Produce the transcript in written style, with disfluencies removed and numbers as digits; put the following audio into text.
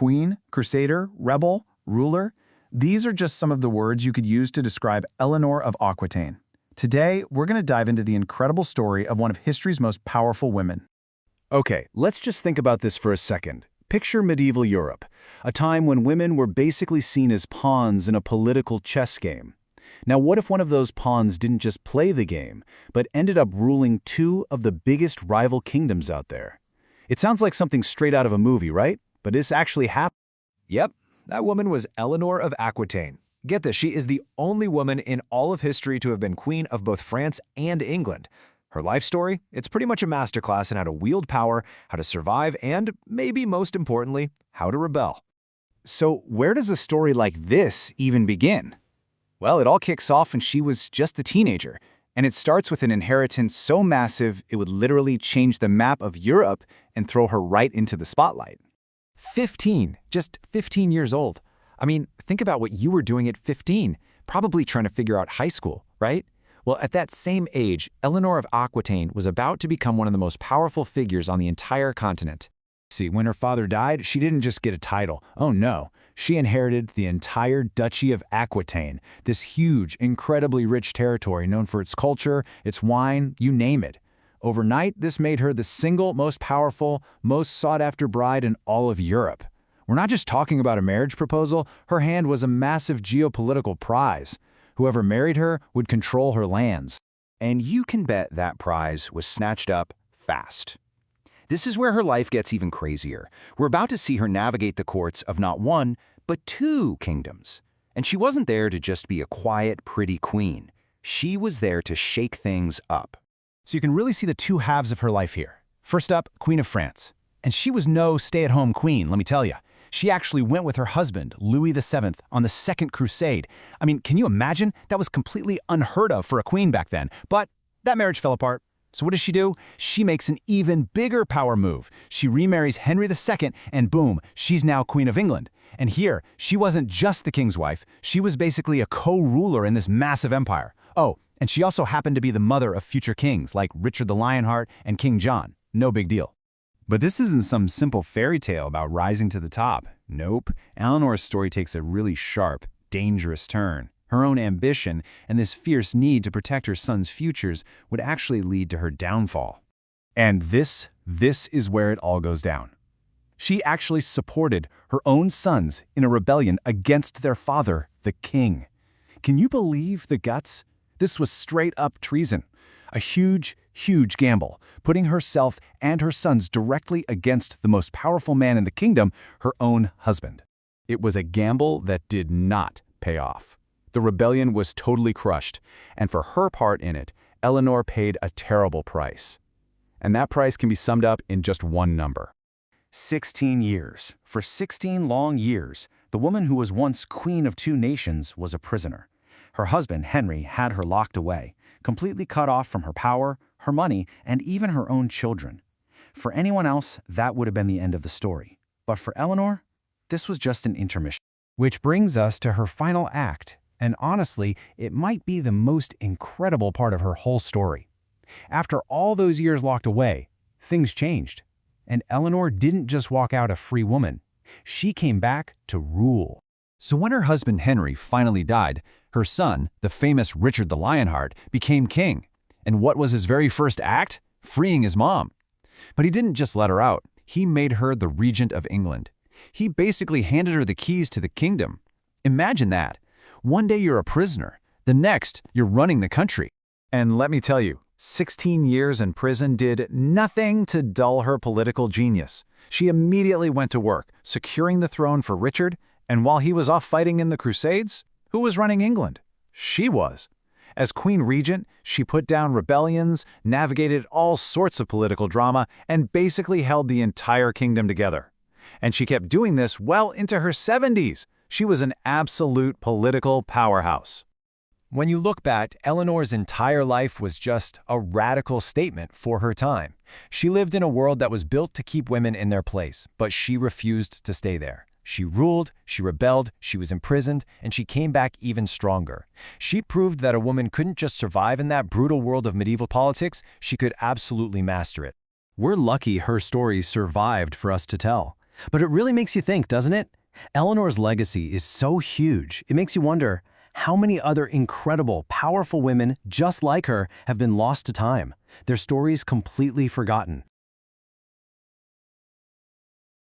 Queen, crusader, rebel, ruler. These are just some of the words you could use to describe Eleanor of Aquitaine. Today, we're going to dive into the incredible story of one of history's most powerful women. Okay, let's just think about this for a second. Picture medieval Europe, a time when women were basically seen as pawns in a political chess game. Now, what if one of those pawns didn't just play the game, but ended up ruling two of the biggest rival kingdoms out there? It sounds like something straight out of a movie, right? But this actually happened. Yep, that woman was Eleanor of Aquitaine. Get this, she is the only woman in all of history to have been queen of both France and England. Her life story? It's pretty much a masterclass in how to wield power, how to survive, and, maybe most importantly, how to rebel. So where does a story like this even begin? Well, it all kicks off when she was just a teenager, and it starts with an inheritance so massive it would literally change the map of Europe and throw her right into the spotlight. 15, just 15 years old. I mean, think about what you were doing at 15, probably trying to figure out high school, right? Well, at that same age, Eleanor of Aquitaine was about to become one of the most powerful figures on the entire continent. See, when her father died, she didn't just get a title. Oh no, she inherited the entire Duchy of Aquitaine, this huge, incredibly rich territory known for its culture, its wine, you name it. Overnight, this made her the single most powerful, most sought-after bride in all of Europe. We're not just talking about a marriage proposal, her hand was a massive geopolitical prize. Whoever married her would control her lands. And you can bet that prize was snatched up fast. This is where her life gets even crazier. We're about to see her navigate the courts of not one, but two kingdoms. And she wasn't there to just be a quiet, pretty queen. She was there to shake things up. So you can really see the two halves of her life here. First up, Queen of France. And she was no stay-at-home queen, let me tell you. She actually went with her husband, Louis VII, on the Second Crusade. I mean, can you imagine? That was completely unheard of for a queen back then. But that marriage fell apart. So what does she do? She makes an even bigger power move. She remarries Henry II, and boom, she's now Queen of England. And here, she wasn't just the king's wife. She was basically a co-ruler in this massive empire. Oh, and she also happened to be the mother of future kings like Richard the Lionheart and King John. No big deal. But this isn't some simple fairy tale about rising to the top. Nope. Eleanor's story takes a really sharp, dangerous turn. Her own ambition and this fierce need to protect her son's futures would actually lead to her downfall. And this is where it all goes down. She actually supported her own sons in a rebellion against their father, the king. Can you believe the guts? This was straight-up treason. A huge, huge gamble, putting herself and her sons directly against the most powerful man in the kingdom, her own husband. It was a gamble that did not pay off. The rebellion was totally crushed, and for her part in it, Eleanor paid a terrible price. And that price can be summed up in just one number. 16 years. For 16 long years, the woman who was once queen of two nations was a prisoner. Her husband, Henry, had her locked away, completely cut off from her power, her money, and even her own children. For anyone else, that would have been the end of the story. But for Eleanor, this was just an intermission. Which brings us to her final act, and honestly, it might be the most incredible part of her whole story. After all those years locked away, things changed. And Eleanor didn't just walk out a free woman. She came back to rule. So when her husband Henry finally died, her son, the famous Richard the Lionheart, became king. And what was his very first act? Freeing his mom. But he didn't just let her out. He made her the regent of England. He basically handed her the keys to the kingdom. Imagine that. One day you're a prisoner. The next, you're running the country. And let me tell you, 16 years in prison did nothing to dull her political genius. She immediately went to work, securing the throne for Richard, and while he was off fighting in the Crusades, who was running England? She was. As Queen Regent, she put down rebellions, navigated all sorts of political drama, and basically held the entire kingdom together. And she kept doing this well into her 70s. She was an absolute political powerhouse. When you look back, Eleanor's entire life was just a radical statement for her time. She lived in a world that was built to keep women in their place, but she refused to stay there. She ruled, she rebelled, she was imprisoned, and she came back even stronger. She proved that a woman couldn't just survive in that brutal world of medieval politics, she could absolutely master it. We're lucky her story survived for us to tell. But it really makes you think, doesn't it? Eleanor's legacy is so huge, it makes you wonder how many other incredible, powerful women just like her have been lost to time, their stories completely forgotten.